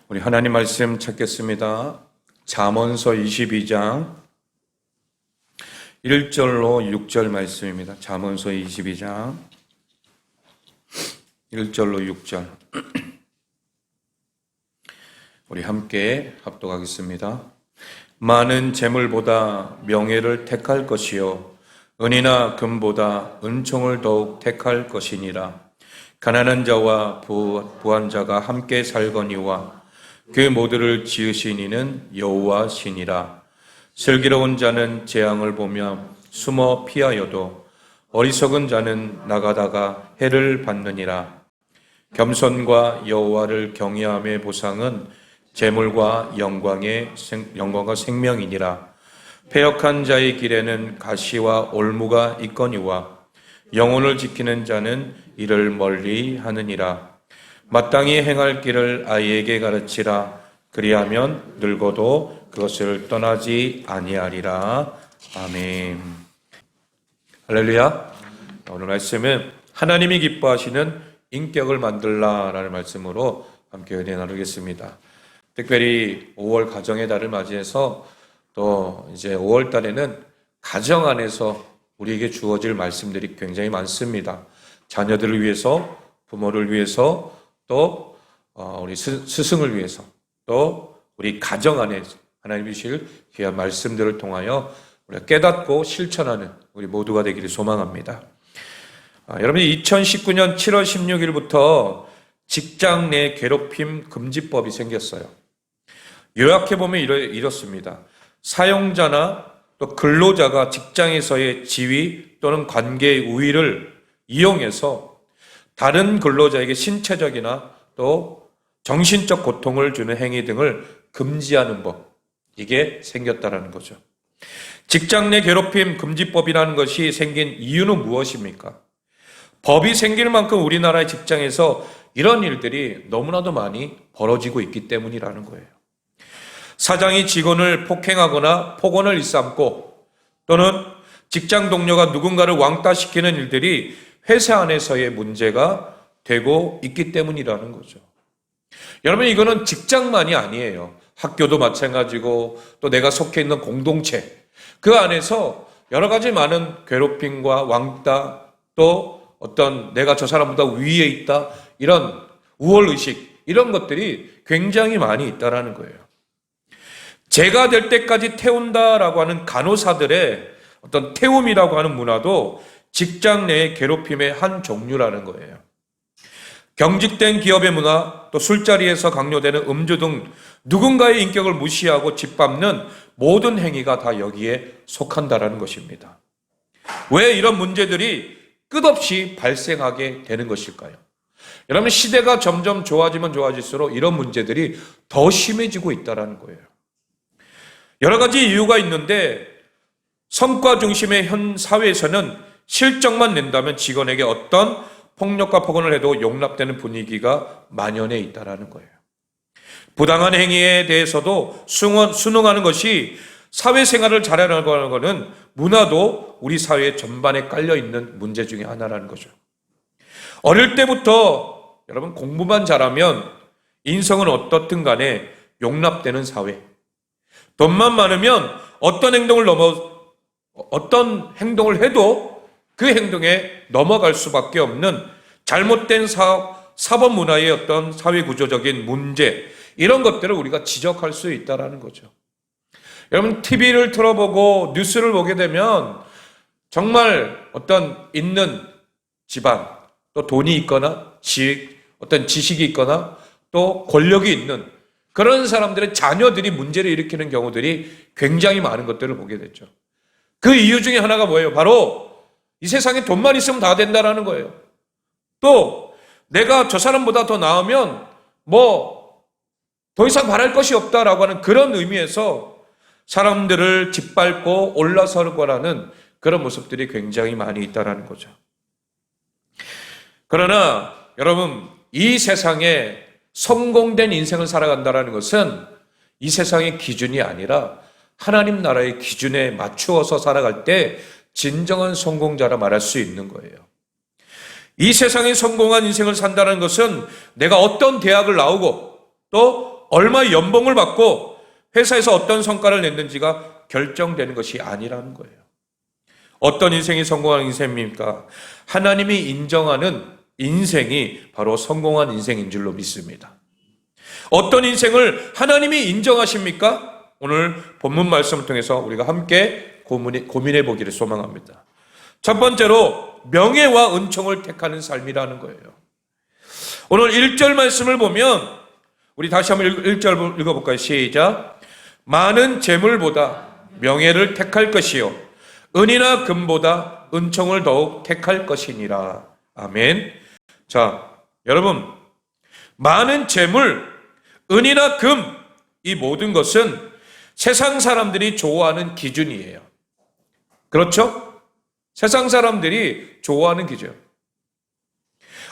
우리 하나님 말씀 찾겠습니다. 잠언서 22장 1절로 6절 말씀입니다. 잠언서 22장 1절로 6절 우리 함께 합독하겠습니다. 많은 재물보다 명예를 택할 것이요 은이나 금보다 은총을 더욱 택할 것이니라. 가난한 자와 부한 자가 함께 살거니와 그 모두를 지으신 이는 여호와시니라. 슬기로운 자는 재앙을 보며 숨어 피하여도 어리석은 자는 나가다가 해를 받느니라. 겸손과 여호와를 경외함의 보상은 재물과 영광과 생명이니라. 패역한 자의 길에는 가시와 올무가 있거니와 영혼을 지키는 자는 이를 멀리 하느니라. 마땅히 행할 길을 아이에게 가르치라. 그리하면 늙어도 그것을 떠나지 아니하리라. 아멘. 할렐루야. 오늘 말씀은 하나님이 기뻐하시는 인격을 만들라라는 말씀으로 함께 은혜 나누겠습니다. 특별히 5월 가정의 달을 맞이해서 또 이제 5월 달에는 가정 안에서 우리에게 주어질 말씀들이 굉장히 많습니다. 자녀들을 위해서, 부모를 위해서, 또 우리 스승을 위해서, 또 우리 가정 안에 하나님이 주실 귀한 말씀들을 통하여 우리가 깨닫고 실천하는 우리 모두가 되기를 소망합니다. 여러분이 2019년 7월 16일부터 직장 내 괴롭힘 금지법이 생겼어요. 요약해보면 이렇습니다. 사용자나 또 근로자가 직장에서의 지위 또는 관계의 우위를 이용해서 다른 근로자에게 신체적이나 또 정신적 고통을 주는 행위 등을 금지하는 법, 이게 생겼다라는 거죠. 직장 내 괴롭힘 금지법이라는 것이 생긴 이유는 무엇입니까? 법이 생길 만큼 우리나라의 직장에서 이런 일들이 너무나도 많이 벌어지고 있기 때문이라는 거예요. 사장이 직원을 폭행하거나 폭언을 일삼고 또는 직장 동료가 누군가를 왕따시키는 일들이 회사 안에서의 문제가 되고 있기 때문이라는 거죠. 여러분, 이거는 직장만이 아니에요. 학교도 마찬가지고 또 내가 속해 있는 공동체, 그 안에서 여러 가지 많은 괴롭힘과 왕따, 또 어떤 내가 저 사람보다 위에 있다, 이런 우월의식, 이런 것들이 굉장히 많이 있다라는 거예요. 제가 될 때까지 태운다라고 하는 간호사들의 어떤 태움이라고 하는 문화도 직장 내의 괴롭힘의 한 종류라는 거예요. 경직된 기업의 문화, 또 술자리에서 강요되는 음주 등 누군가의 인격을 무시하고 짓밟는 모든 행위가 다 여기에 속한다라는 것입니다. 왜 이런 문제들이 끝없이 발생하게 되는 것일까요? 여러분, 시대가 점점 좋아지면 좋아질수록 이런 문제들이 더 심해지고 있다는 거예요. 여러 가지 이유가 있는데 성과 중심의 현 사회에서는 실적만 낸다면 직원에게 어떤 폭력과 폭언을 해도 용납되는 분위기가 만연해 있다는 거예요. 부당한 행위에 대해서도 순응하는 것이 사회생활을 잘하는 것은 문화도 우리 사회 전반에 깔려있는 문제 중에 하나라는 거죠. 어릴 때부터 여러분 공부만 잘하면 인성은 어떻든 간에 용납되는 사회, 돈만 많으면 어떤 행동을 해도 그 행동에 넘어갈 수밖에 없는 잘못된 사법 문화의 어떤 사회 구조적인 문제, 이런 것들을 우리가 지적할 수 있다는 거죠. 여러분, TV를 틀어보고 뉴스를 보게 되면 정말 어떤 있는 집안, 또 돈이 있거나 어떤 지식이 있거나 또 권력이 있는 그런 사람들의 자녀들이 문제를 일으키는 경우들이 굉장히 많은 것들을 보게 됐죠. 그 이유 중에 하나가 뭐예요? 바로 이 세상에 돈만 있으면 다 된다라는 거예요. 또 내가 저 사람보다 더 나으면 더 이상 바랄 것이 없다라고 하는 그런 의미에서 사람들을 짓밟고 올라설 거라는 그런 모습들이 굉장히 많이 있다라는 거죠. 그러나 여러분, 이 세상에 성공된 인생을 살아간다는 것은 이 세상의 기준이 아니라 하나님 나라의 기준에 맞추어서 살아갈 때 진정한 성공자라 말할 수 있는 거예요. 이 세상에 성공한 인생을 산다는 것은 내가 어떤 대학을 나오고 또 얼마 연봉을 받고 회사에서 어떤 성과를 냈는지가 결정되는 것이 아니라는 거예요. 어떤 인생이 성공한 인생입니까? 하나님이 인정하는 인생이 바로 성공한 인생인 줄로 믿습니다. 어떤 인생을 하나님이 인정하십니까? 오늘 본문 말씀을 통해서 우리가 함께 고민해 보기를 소망합니다. 첫 번째로 명예와 은총을 택하는 삶이라는 거예요. 오늘 1절 말씀을 보면 우리 다시 한번 1절 읽어볼까요? 시작. 많은 재물보다 명예를 택할 것이요 은이나 금보다 은총을 더욱 택할 것이니라. 아멘. 자, 여러분, 많은 재물, 은이나 금, 이 모든 것은 세상 사람들이 좋아하는 기준이에요. 그렇죠? 세상 사람들이 좋아하는 기준.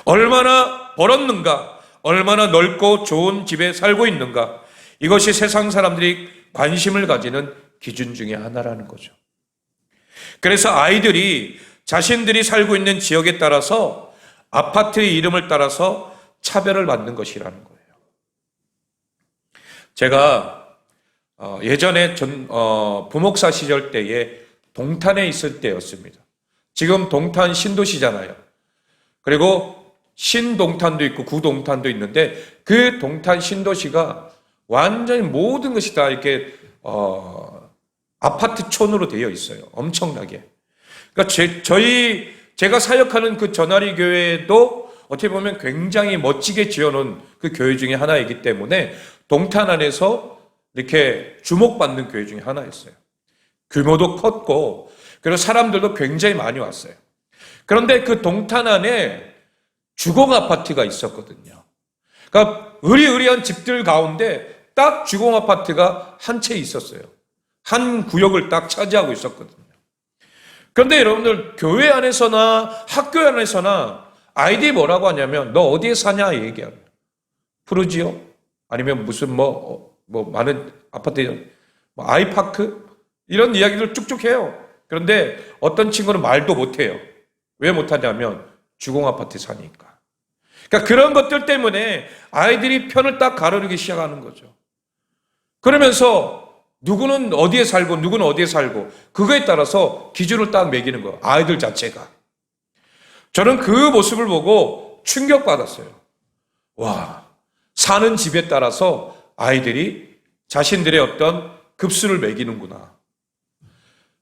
얼마나 벌었는가, 얼마나 넓고 좋은 집에 살고 있는가, 이것이 세상 사람들이 관심을 가지는 기준 중에 하나라는 거죠. 그래서 아이들이 자신들이 살고 있는 지역에 따라서 아파트의 이름을 따라서 차별을 받는 것이라는 거예요. 제가 예전에 부목사 시절 때에 동탄에 있을 때였습니다. 지금 동탄 신도시잖아요. 그리고 신동탄도 있고 구동탄도 있는데 그 동탄 신도시가 완전히 모든 것이 다 이렇게 아파트촌으로 되어 있어요. 엄청나게. 그러니까 제가 사역하는 그 전하리 교회도 어떻게 보면 굉장히 멋지게 지어놓은 그 교회 중에 하나이기 때문에 동탄 안에서 이렇게 주목받는 교회 중에 하나였어요. 규모도 컸고 그리고 사람들도 굉장히 많이 왔어요. 그런데 그 동탄 안에 주공 아파트가 있었거든요. 그러니까 으리으리한 집들 가운데 딱 주공 아파트가 한 채 있었어요. 한 구역을 딱 차지하고 있었거든요. 그런데 여러분들 교회 안에서나 학교 안에서나 아이들이 뭐라고 하냐면 너 어디에 사냐 얘기하면 푸르지오 아니면 무슨 많은 아파트 아이파크 이런 이야기를 쭉쭉 해요. 그런데 어떤 친구는 말도 못해요. 왜 못하냐면 주공 아파트에 사니까. 그러니까 그런 것들 때문에 아이들이 편을 딱 가르기 시작하는 거죠. 그러면서 누구는 어디에 살고 누구는 어디에 살고 그거에 따라서 기준을 딱 매기는 거예요. 아이들 자체가. 저는 그 모습을 보고 충격받았어요. 와, 사는 집에 따라서 아이들이 자신들의 어떤 급수를 매기는구나.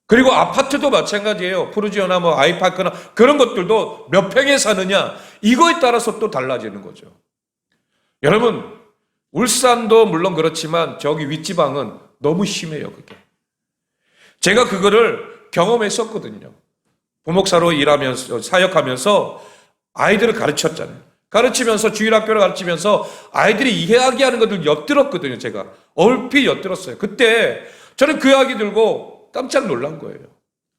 그리고 아파트도 마찬가지예요. 푸르지오나 아이파크나 그런 것들도 몇 평에 사느냐 이거에 따라서 또 달라지는 거죠. 여러분, 울산도 물론 그렇지만 저기 윗지방은 너무 심해요, 그게. 제가 그거를 경험했었거든요. 부목사로 일하면서, 사역하면서 아이들을 가르쳤잖아요. 가르치면서, 주일학교를 가르치면서 아이들이 이야기하는 것들 엿들었거든요, 제가. 얼핏 엿들었어요. 그때 저는 그 이야기 들고 깜짝 놀란 거예요.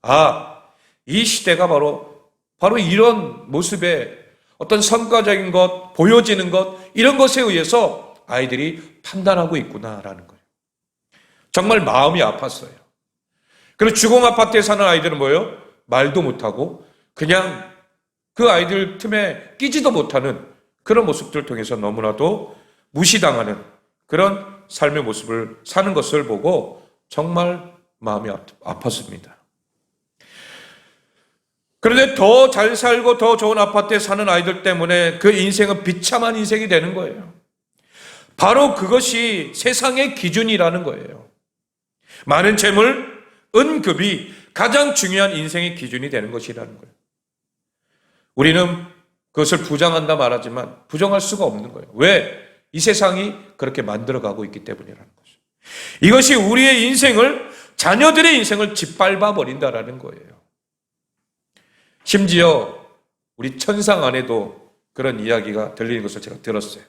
아, 이 시대가 바로 이런 모습의 어떤 성과적인 것, 보여지는 것, 이런 것에 의해서 아이들이 판단하고 있구나라는 거예요. 정말 마음이 아팠어요. 그리고 주공 아파트에 사는 아이들은 뭐예요? 말도 못하고 그냥 그 아이들 틈에 끼지도 못하는 그런 모습들을 통해서 너무나도 무시당하는 그런 삶의 모습을 사는 것을 보고 정말 마음이 아팠습니다. 그런데 더 잘 살고 더 좋은 아파트에 사는 아이들 때문에 그 인생은 비참한 인생이 되는 거예요. 바로 그것이 세상의 기준이라는 거예요. 많은 재물, 은급이 가장 중요한 인생의 기준이 되는 것이라는 거예요. 우리는 그것을 부정한다 말하지만 부정할 수가 없는 거예요. 왜? 이 세상이 그렇게 만들어가고 있기 때문이라는 거죠. 이것이 우리의 인생을, 자녀들의 인생을 짓밟아 버린다라는 거예요. 심지어 우리 천상 안에도 그런 이야기가 들리는 것을 제가 들었어요.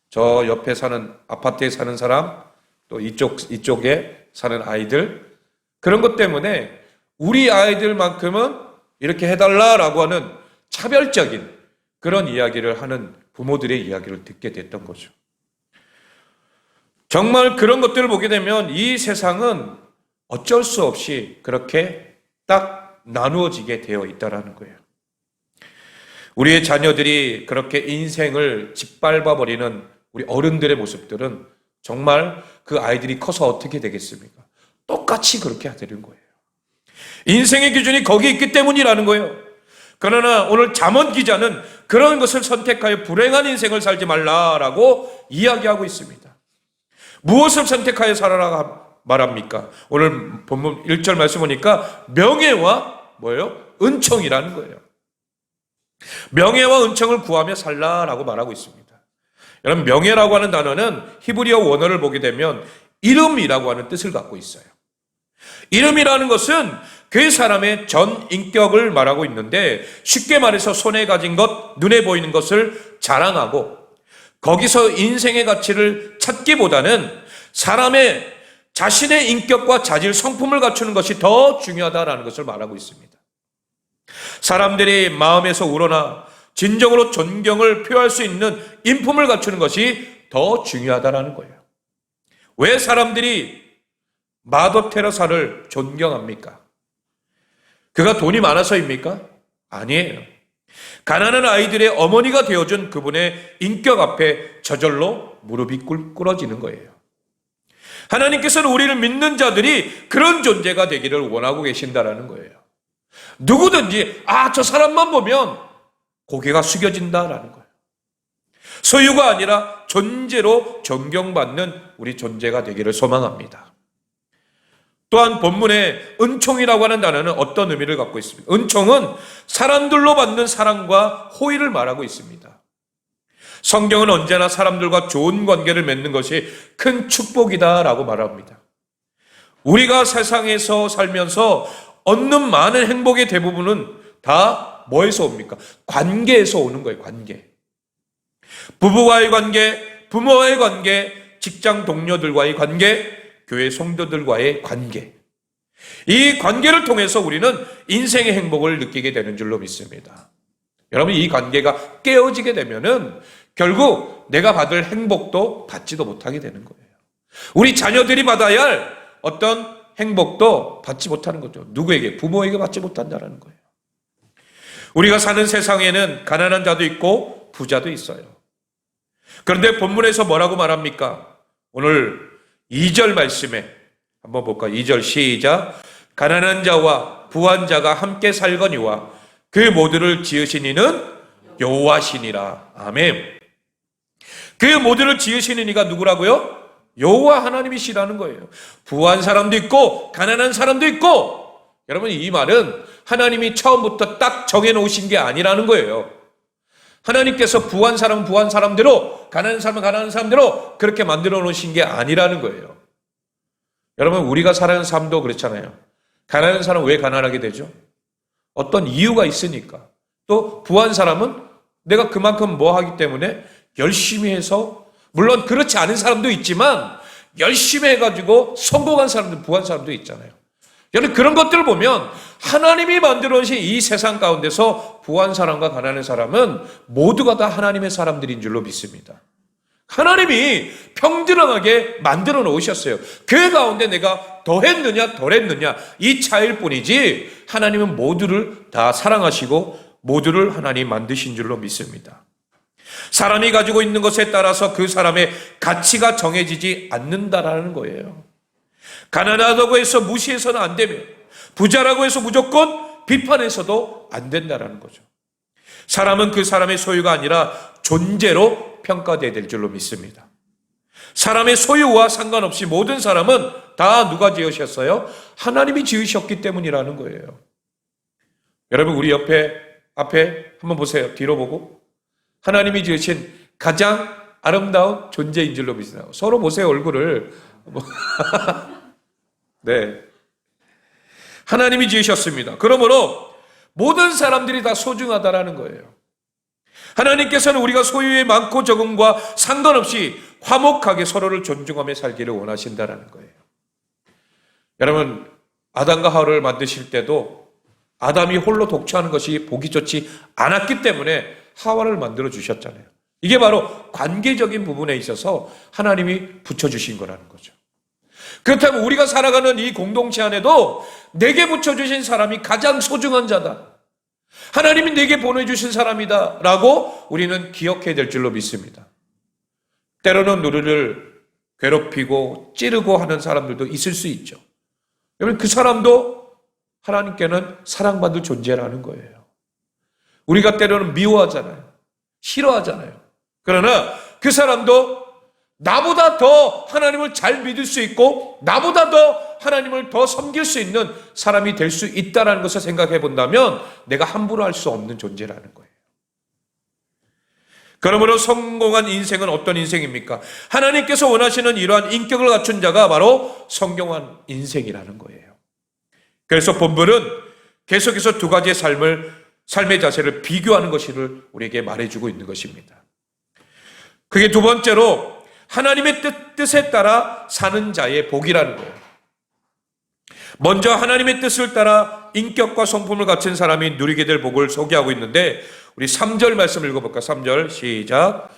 저 옆에 사는 아파트에 사는 사람, 또 이쪽에 사는 아이들, 그런 것 때문에 우리 아이들만큼은 이렇게 해달라라고 하는 차별적인 그런 이야기를 하는 부모들의 이야기를 듣게 됐던 거죠. 정말 그런 것들을 보게 되면 이 세상은 어쩔 수 없이 그렇게 딱 나누어지게 되어 있다는 거예요. 우리의 자녀들이 그렇게 인생을 짓밟아버리는 우리 어른들의 모습들은 정말 그 아이들이 커서 어떻게 되겠습니까? 똑같이 그렇게 되는 거예요. 인생의 기준이 거기 있기 때문이라는 거예요. 그러나 오늘 잠언 기자는 그런 것을 선택하여 불행한 인생을 살지 말라라고 이야기하고 있습니다. 무엇을 선택하여 살아라 말합니까? 오늘 본문 1절 말씀 보니까 명예와 뭐예요? 은총이라는 거예요. 명예와 은총을 구하며 살라라고 말하고 있습니다. 여러분, 명예라고 하는 단어는 히브리어 원어를 보게 되면 이름이라고 하는 뜻을 갖고 있어요. 이름이라는 것은 그 사람의 전 인격을 말하고 있는데, 쉽게 말해서 손에 가진 것, 눈에 보이는 것을 자랑하고 거기서 인생의 가치를 찾기보다는 사람의 자신의 인격과 자질, 성품을 갖추는 것이 더 중요하다라는 것을 말하고 있습니다. 사람들이 마음에서 우러나 진정으로 존경을 표할 수 있는 인품을 갖추는 것이 더 중요하다라는 거예요. 왜 사람들이 마더 테레사를 존경합니까? 그가 돈이 많아서입니까? 아니에요. 가난한 아이들의 어머니가 되어준 그분의 인격 앞에 저절로 무릎이 꿇어지는 거예요. 하나님께서는 우리를 믿는 자들이 그런 존재가 되기를 원하고 계신다라는 거예요. 누구든지 저 사람만 보면 고개가 숙여진다라는 거예요. 소유가 아니라 존재로 존경받는 우리 존재가 되기를 소망합니다. 또한 본문에 은총이라고 하는 단어는 어떤 의미를 갖고 있습니까? 은총은 사람들로 받는 사랑과 호의를 말하고 있습니다. 성경은 언제나 사람들과 좋은 관계를 맺는 것이 큰 축복이다라고 말합니다. 우리가 세상에서 살면서 얻는 많은 행복의 대부분은 다 뭐에서 옵니까? 관계에서 오는 거예요. 관계. 부부와의 관계, 부모와의 관계, 직장 동료들과의 관계, 교회 성도들과의 관계. 이 관계를 통해서 우리는 인생의 행복을 느끼게 되는 줄로 믿습니다. 여러분, 이 관계가 깨어지게 되면은 결국 내가 받을 행복도 받지도 못하게 되는 거예요. 우리 자녀들이 받아야 할 어떤 행복도 받지 못하는 거죠. 누구에게? 부모에게 받지 못한다는 거예요. 우리가 사는 세상에는 가난한 자도 있고 부자도 있어요. 그런데 본문에서 뭐라고 말합니까? 오늘 2절 말씀에 한번 볼까요? 2절 시작. 가난한 자와 부한 자가 함께 살거니와 그 모두를 지으신 이는 여호와시니라. 아멘. 그 모두를 지으시는 이가 누구라고요? 여호와 하나님이시라는 거예요. 부한 사람도 있고 가난한 사람도 있고, 여러분, 이 말은 하나님이 처음부터 딱 정해놓으신 게 아니라는 거예요. 하나님께서 부한 사람은 부한 사람대로, 가난한 사람은 가난한 사람대로 그렇게 만들어 놓으신 게 아니라는 거예요. 여러분, 우리가 살아가는 삶도 그렇잖아요. 가난한 사람은 왜 가난하게 되죠? 어떤 이유가 있으니까. 또 부한 사람은 내가 그만큼 뭐 하기 때문에 열심히 해서, 물론 그렇지 않은 사람도 있지만 열심히 해가지고 성공한 사람도, 부한 사람도 있잖아요. 여러분, 그런 것들을 보면 하나님이 만들어 놓으신 이 세상 가운데서 부한 사람과 가난한 사람은 모두가 다 하나님의 사람들인 줄로 믿습니다. 하나님이 평등하게 만들어 놓으셨어요. 그 가운데 내가 더 했느냐 덜 했느냐 이 차이일 뿐이지, 하나님은 모두를 다 사랑하시고 모두를 하나님 만드신 줄로 믿습니다. 사람이 가지고 있는 것에 따라서 그 사람의 가치가 정해지지 않는다라는 거예요. 가난하다고 해서 무시해서는 안 되며, 부자라고 해서 무조건 비판해서도 안 된다라는 거죠. 사람은 그 사람의 소유가 아니라 존재로 평가되어야 될 줄로 믿습니다. 사람의 소유와 상관없이 모든 사람은 다 누가 지으셨어요? 하나님이 지으셨기 때문이라는 거예요. 여러분, 우리 앞에 한번 보세요. 뒤로 보고. 하나님이 지으신 가장 아름다운 존재인 줄로 믿습니다. 서로 보세요, 얼굴을. 네. 하나님이 지으셨습니다. 그러므로 모든 사람들이 다 소중하다라는 거예요. 하나님께서는 우리가 소유의 많고 적음과 상관없이 화목하게 서로를 존중하며 살기를 원하신다라는 거예요. 여러분, 아담과 하와를 만드실 때도 아담이 홀로 독처하는 것이 보기 좋지 않았기 때문에 하와를 만들어 주셨잖아요. 이게 바로 관계적인 부분에 있어서 하나님이 붙여주신 거라는 거죠. 그렇다면 우리가 살아가는 이 공동체 안에도 내게 붙여주신 사람이 가장 소중한 자다, 하나님이 내게 보내주신 사람이다 라고 우리는 기억해야 될 줄로 믿습니다. 때로는 우리를 괴롭히고 찌르고 하는 사람들도 있을 수 있죠. 여러분, 그 사람도 하나님께는 사랑받을 존재라는 거예요. 우리가 때로는 미워하잖아요. 싫어하잖아요. 그러나 그 사람도 나보다 더 하나님을 잘 믿을 수 있고 나보다 더 하나님을 더 섬길 수 있는 사람이 될 수 있다는 것을 생각해 본다면 내가 함부로 할 수 없는 존재라는 거예요. 그러므로 성공한 인생은 어떤 인생입니까? 하나님께서 원하시는 이러한 인격을 갖춘 자가 바로 성공한 인생이라는 거예요. 그래서 본문은 계속해서 두 가지의 삶의 자세를 비교하는 것을 우리에게 말해주고 있는 것입니다. 그게 두 번째로 하나님의 뜻에 따라 사는 자의 복이라는 거예요. 먼저 하나님의 뜻을 따라 인격과 성품을 갖춘 사람이 누리게 될 복을 소개하고 있는데 우리 3절 말씀 읽어볼까? 3절 시작.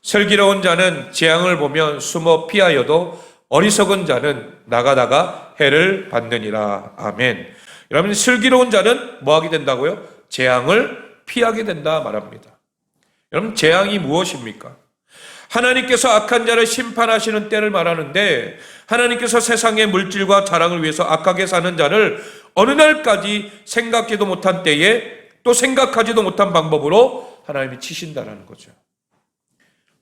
슬기로운 자는 재앙을 보면 숨어 피하여도 어리석은 자는 나가다가 해를 받느니라. 아멘. 여러분, 슬기로운 자는 뭐 하게 된다고요? 재앙을 피하게 된다 말합니다. 여러분, 재앙이 무엇입니까? 하나님께서 악한 자를 심판하시는 때를 말하는데 하나님께서 세상의 물질과 자랑을 위해서 악하게 사는 자를 어느 날까지 생각지도 못한 때에 또 생각하지도 못한 방법으로 하나님이 치신다라는 거죠.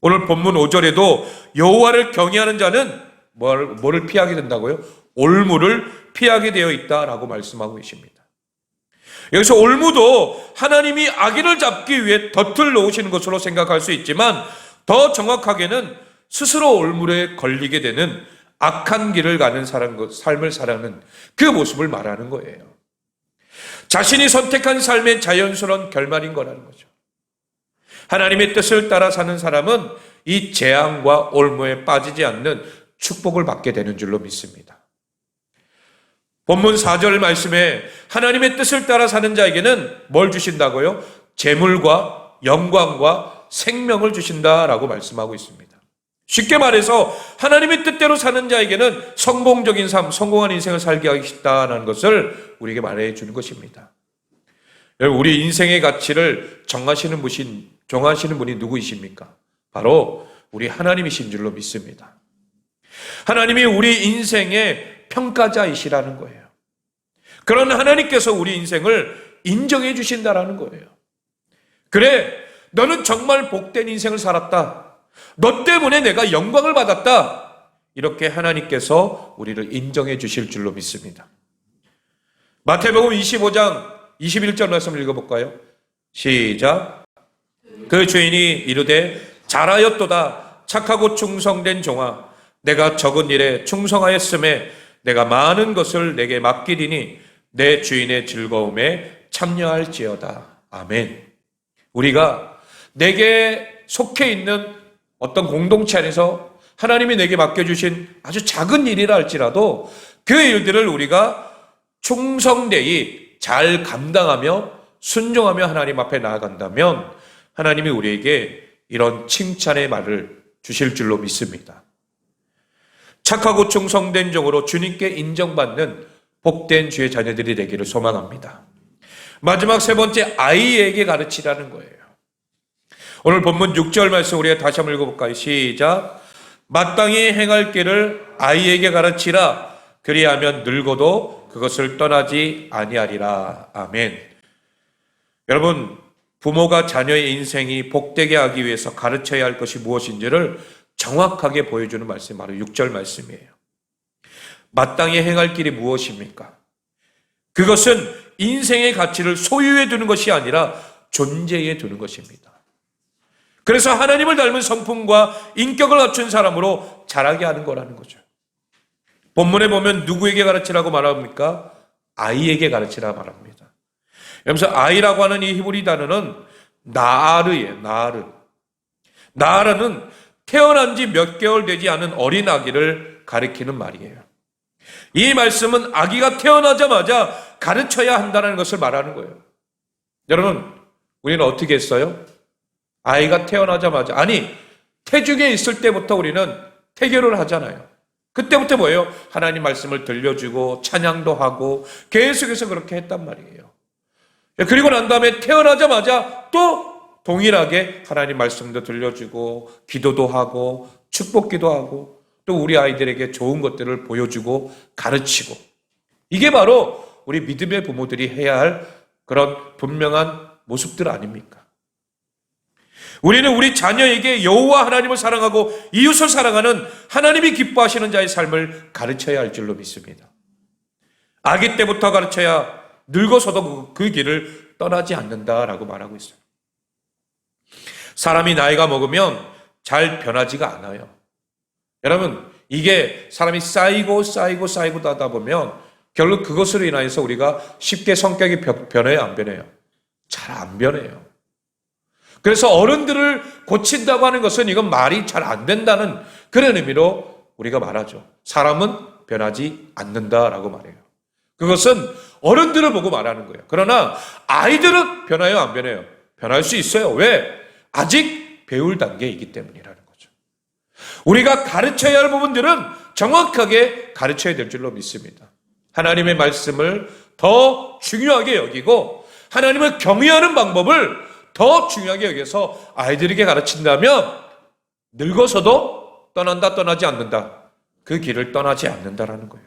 오늘 본문 5절에도 여호와를 경외하는 자는 뭐를 피하게 된다고요? 올무를 피하게 되어 있다라고 말씀하고 계십니다. 여기서 올무도 하나님이 악인을 잡기 위해 덫을 놓으시는 것으로 생각할 수 있지만 더 정확하게는 스스로 올무에 걸리게 되는 악한 길을 가는 삶을 살아가는 그 모습을 말하는 거예요. 자신이 선택한 삶의 자연스러운 결말인 거라는 거죠. 하나님의 뜻을 따라 사는 사람은 이 재앙과 올무에 빠지지 않는 축복을 받게 되는 줄로 믿습니다. 본문 4절 말씀에 하나님의 뜻을 따라 사는 자에게는 뭘 주신다고요? 재물과 영광과 생명을 주신다라고 말씀하고 있습니다. 쉽게 말해서 하나님의 뜻대로 사는 자에게는 성공적인 삶, 성공한 인생을 살게 하겠다는 것을 우리에게 말해주는 것입니다. 여러분, 우리 인생의 가치를 정하시는 분이 누구이십니까? 바로 우리 하나님이신 줄로 믿습니다. 하나님이 우리 인생의 평가자이시라는 거예요. 그런 하나님께서 우리 인생을 인정해 주신다라는 거예요. 그래, 너는 정말 복된 인생을 살았다. 너 때문에 내가 영광을 받았다. 이렇게 하나님께서 우리를 인정해 주실 줄로 믿습니다. 마태복음 25장 21절 말씀을 읽어볼까요? 시작. 그 주인이 이르되 잘하였도다 착하고 충성된 종아 내가 적은 일에 충성하였음에 내가 많은 것을 내게 맡기리니 내 주인의 즐거움에 참여할지어다. 아멘. 우리가 내게 속해 있는 어떤 공동체 안에서 하나님이 내게 맡겨주신 아주 작은 일이라 할지라도 그 일들을 우리가 충성되이 잘 감당하며 순종하며 하나님 앞에 나아간다면 하나님이 우리에게 이런 칭찬의 말을 주실 줄로 믿습니다. 착하고 충성된 종으로 주님께 인정받는 복된 주의 자녀들이 되기를 소망합니다. 마지막 세 번째, 아이에게 가르치라는 거예요. 오늘 본문 6절 말씀 우리가 다시 한번 읽어볼까요? 시작. 마땅히 행할 길을 아이에게 가르치라. 그리하면 늙어도 그것을 떠나지 아니하리라. 아멘. 여러분, 부모가 자녀의 인생이 복되게 하기 위해서 가르쳐야 할 것이 무엇인지를 정확하게 보여주는 말씀이 바로 6절 말씀이에요. 마땅히 행할 길이 무엇입니까? 그것은 인생의 가치를 소유해 두는 것이 아니라 존재해 두는 것입니다. 그래서 하나님을 닮은 성품과 인격을 갖춘 사람으로 자라게 하는 거라는 거죠. 본문에 보면 누구에게 가르치라고 말합니까? 아이에게 가르치라 말합니다. 여기서 아이라고 하는 이 히브리 단어는 나아르예요. 나아르. 나아르는 태어난 지 몇 개월 되지 않은 어린 아기를 가리키는 말이에요. 이 말씀은 아기가 태어나자마자 가르쳐야 한다는 것을 말하는 거예요. 여러분, 우리는 어떻게 했어요? 아이가 태어나자마자, 아니 태중에 있을 때부터 우리는 태교를 하잖아요. 그때부터 뭐예요? 하나님 말씀을 들려주고 찬양도 하고 계속해서 그렇게 했단 말이에요. 그리고 난 다음에 태어나자마자 또 동일하게 하나님 말씀도 들려주고 기도도 하고 축복기도 하고 또 우리 아이들에게 좋은 것들을 보여주고 가르치고, 이게 바로 우리 믿음의 부모들이 해야 할 그런 분명한 모습들 아닙니까? 우리는 우리 자녀에게 여호와 하나님을 사랑하고 이웃을 사랑하는 하나님이 기뻐하시는 자의 삶을 가르쳐야 할 줄로 믿습니다. 아기 때부터 가르쳐야 늙어서도 그 길을 떠나지 않는다라고 말하고 있어요. 사람이 나이가 먹으면 잘 변하지가 않아요. 여러분, 이게 사람이 쌓이고 하다 보면 결국 그것으로 인하여서 우리가 쉽게 성격이 변해요, 안 변해요? 잘 안 변해요. 그래서 어른들을 고친다고 하는 것은 이건 말이 잘 안 된다는 그런 의미로 우리가 말하죠. 사람은 변하지 않는다라고 말해요. 그것은 어른들을 보고 말하는 거예요. 그러나 아이들은 변해요, 안 변해요? 변할 수 있어요. 왜? 아직 배울 단계이기 때문이라는 거죠. 우리가 가르쳐야 할 부분들은 정확하게 가르쳐야 될 줄로 믿습니다. 하나님의 말씀을 더 중요하게 여기고 하나님을 경외하는 방법을 더 중요하게 여겨서 아이들에게 가르친다면 늙어서도 떠나지 않는다. 그 길을 떠나지 않는다라는 거예요.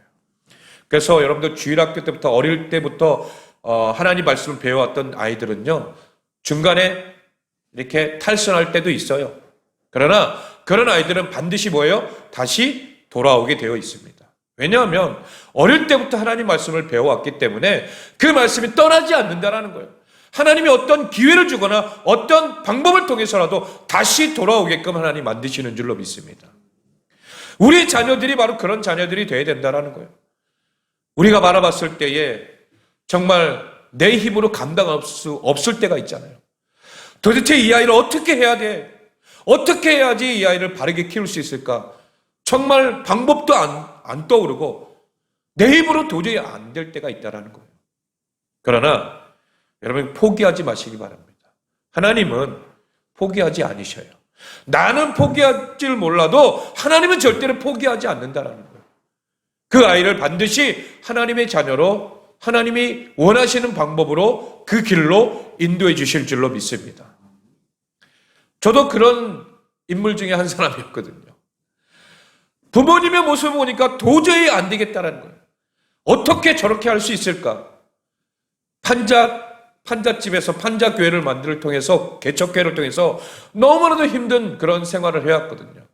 그래서 여러분들 주일학교 때부터 어릴 때부터 하나님 말씀을 배워왔던 아이들은요, 중간에 이렇게 탈선할 때도 있어요. 그러나 그런 아이들은 반드시 뭐예요? 다시 돌아오게 되어 있습니다. 왜냐하면 어릴 때부터 하나님 말씀을 배워왔기 때문에 그 말씀이 떠나지 않는다라는 거예요. 하나님이 어떤 기회를 주거나 어떤 방법을 통해서라도 다시 돌아오게끔 하나님 만드시는 줄로 믿습니다. 우리 자녀들이 바로 그런 자녀들이 되어야 된다는 거예요. 우리가 바라봤을 때에 정말 내 힘으로 감당할 수 없을 때가 있잖아요. 도대체 이 아이를 어떻게 해야 돼? 어떻게 해야지 이 아이를 바르게 키울 수 있을까? 정말 방법도 안 떠오르고 내 힘으로 도저히 안 될 때가 있다는 거예요. 그러나 여러분 포기하지 마시기 바랍니다. 하나님은 포기하지 않으셔요. 나는 포기할 줄 몰라도 하나님은 절대로 포기하지 않는다라는 거예요. 그 아이를 반드시 하나님의 자녀로 하나님이 원하시는 방법으로 그 길로 인도해 주실 줄로 믿습니다. 저도 그런 인물 중에 한 사람이었거든요. 부모님의 모습을 보니까 도저히 안 되겠다는 거예요. 어떻게 저렇게 할 수 있을까? 판잣집에서 판잣교회를 만들을 통해서 개척교회를 통해서 너무나도 힘든 그런 생활을 해왔거든요.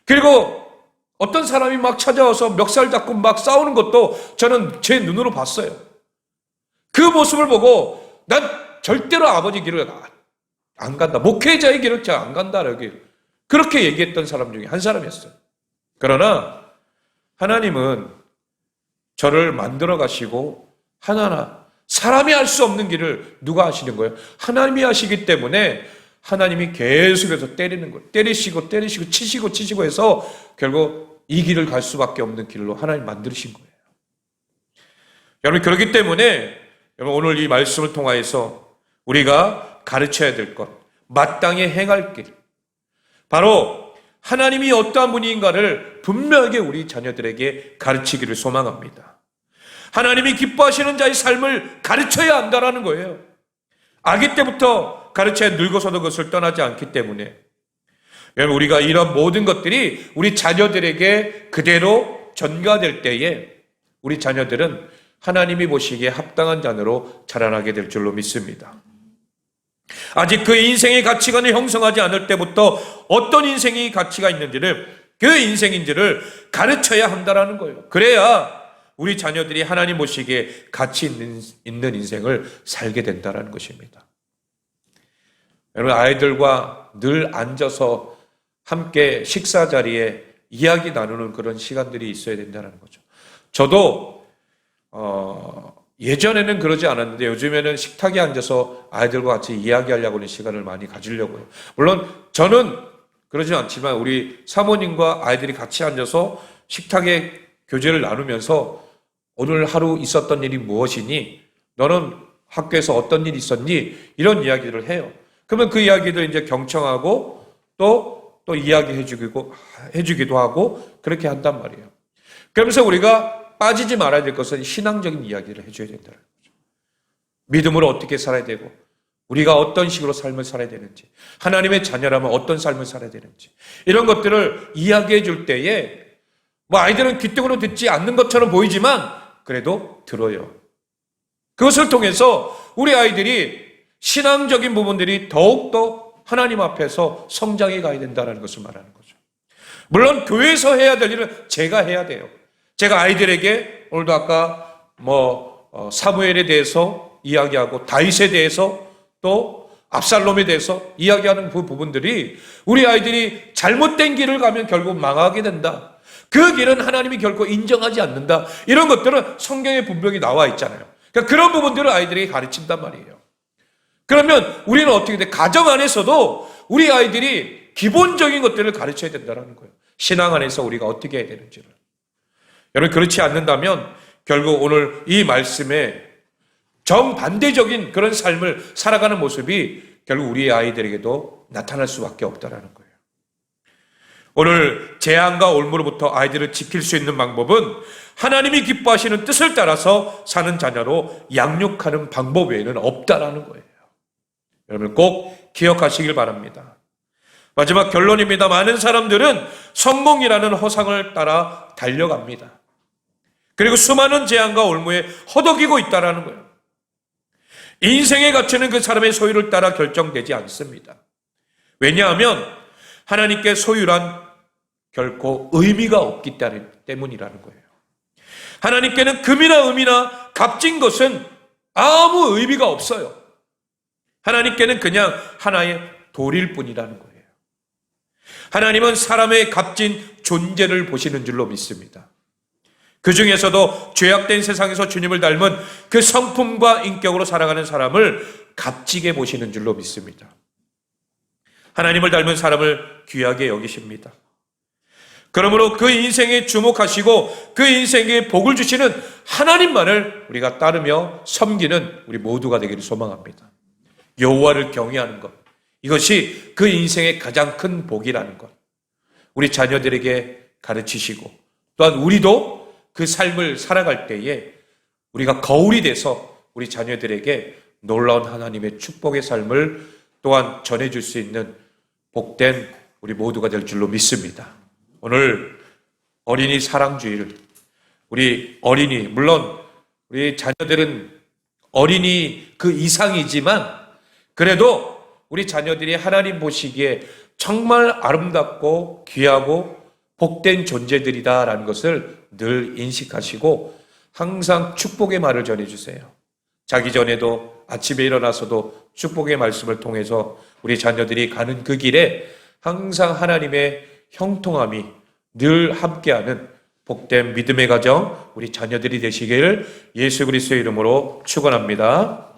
그리고 어떤 사람이 막 찾아와서 멱살 잡고 막 싸우는 것도 저는 제 눈으로 봤어요. 그 모습을 보고 난 절대로 아버지 길을 안 간다. 목회자의 길을 잘 안 간다. 그렇게 얘기했던 사람 중에 한 사람이었어요. 그러나 하나님은 저를 만들어 가시고 하나하나 사람이 할 수 없는 길을 누가 하시는 거예요? 하나님이 하시기 때문에 하나님이 계속해서 때리는 거예요. 때리시고 치시고 해서 결국 이 길을 갈 수밖에 없는 길로 하나님 만드신 거예요. 여러분 그렇기 때문에 여러분 오늘 이 말씀을 통하여서 우리가 가르쳐야 될 것, 마땅히 행할 길, 바로 하나님이 어떠한 분인가를 분명하게 우리 자녀들에게 가르치기를 소망합니다. 하나님이 기뻐하시는 자의 삶을 가르쳐야 한다라는 거예요. 아기 때부터 가르쳐야 늙어서도 그것을 떠나지 않기 때문에 여러분 우리가 이런 모든 것들이 우리 자녀들에게 그대로 전가될 때에 우리 자녀들은 하나님이 보시기에 합당한 자녀로 자라나게 될 줄로 믿습니다. 아직 그 인생의 가치관을 형성하지 않을 때부터 어떤 인생이 가치가 있는지를 그 인생인지를 가르쳐야 한다라는 거예요. 그래야 우리 자녀들이 하나님 보시기에 가치 있는 인생을 살게 된다는 것입니다. 여러분 아이들과 늘 앉아서 함께 식사 자리에 이야기 나누는 그런 시간들이 있어야 된다는 거죠. 저도 예전에는 그러지 않았는데 요즘에는 식탁에 앉아서 아이들과 같이 이야기하려고 하는 시간을 많이 가지려고요. 물론 저는 그러지 않지만 우리 사모님과 아이들이 같이 앉아서 식탁에 교제를 나누면서 오늘 하루 있었던 일이 무엇이니? 너는 학교에서 어떤 일이 있었니? 이런 이야기를 해요. 그러면 그 이야기를 이제 경청하고 또 이야기해주기도 하고 그렇게 한단 말이에요. 그러면서 우리가 빠지지 말아야 될 것은 신앙적인 이야기를 해줘야 된다는 거죠. 믿음으로 어떻게 살아야 되고 우리가 어떤 식으로 삶을 살아야 되는지 하나님의 자녀라면 어떤 삶을 살아야 되는지 이런 것들을 이야기해 줄 때에 뭐 아이들은 귀등으로 듣지 않는 것처럼 보이지만 그래도 들어요. 그것을 통해서 우리 아이들이 신앙적인 부분들이 더욱더 하나님 앞에서 성장해 가야 된다는 것을 말하는 거죠. 물론 교회에서 해야 될 일은 제가 해야 돼요. 제가 아이들에게 오늘도 아까 사무엘에 대해서 이야기하고 다윗에 대해서 또 압살롬에 대해서 이야기하는 그 부분들이 우리 아이들이 잘못된 길을 가면 결국 망하게 된다. 그 길은 하나님이 결코 인정하지 않는다. 이런 것들은 성경에 분명히 나와 있잖아요. 그러니까 그런 부분들을 아이들에게 가르친단 말이에요. 그러면 우리는 어떻게 돼? 가정 안에서도 우리 아이들이 기본적인 것들을 가르쳐야 된다는 거예요. 신앙 안에서 우리가 어떻게 해야 되는지를. 여러분 그렇지 않는다면 결국 오늘 이 말씀에 정반대적인 그런 삶을 살아가는 모습이 결국 우리 아이들에게도 나타날 수밖에 없다는 거예요. 오늘 재앙과 올무로부터 아이들을 지킬 수 있는 방법은 하나님이 기뻐하시는 뜻을 따라서 사는 자녀로 양육하는 방법 외에는 없다라는 거예요. 여러분 꼭 기억하시길 바랍니다. 마지막 결론입니다. 많은 사람들은 성공이라는 허상을 따라 달려갑니다. 그리고 수많은 재앙과 올무에 허덕이고 있다는 거예요. 인생의 가치는 그 사람의 소유를 따라 결정되지 않습니다. 왜냐하면 하나님께 소유란 결코 의미가 없기 때문이라는 거예요. 하나님께는 금이나 음이나 값진 것은 아무 의미가 없어요. 하나님께는 그냥 하나의 돌일 뿐이라는 거예요. 하나님은 사람의 값진 존재를 보시는 줄로 믿습니다. 그 중에서도 죄악된 세상에서 주님을 닮은 그 성품과 인격으로 살아가는 사람을 값지게 보시는 줄로 믿습니다. 하나님을 닮은 사람을 귀하게 여기십니다. 그러므로 그 인생에 주목하시고 그 인생에 복을 주시는 하나님만을 우리가 따르며 섬기는 우리 모두가 되기를 소망합니다. 여호와를 경외하는 것, 이것이 그 인생의 가장 큰 복이라는 것, 우리 자녀들에게 가르치시고 또한 우리도 그 삶을 살아갈 때에 우리가 거울이 돼서 우리 자녀들에게 놀라운 하나님의 축복의 삶을 또한 전해줄 수 있는 복된 우리 모두가 될 줄로 믿습니다. 오늘 어린이 사랑주일, 우리 어린이, 물론 우리 자녀들은 어린이 그 이상이지만 그래도 우리 자녀들이 하나님 보시기에 정말 아름답고 귀하고 복된 존재들이다라는 것을 늘 인식하시고 항상 축복의 말을 전해주세요. 자기 전에도 아침에 일어나서도 축복의 말씀을 통해서 우리 자녀들이 가는 그 길에 항상 하나님의 형통함이 늘 함께하는 복된 믿음의 가정 우리 자녀들이 되시기를 예수 그리스도의 이름으로 축원합니다.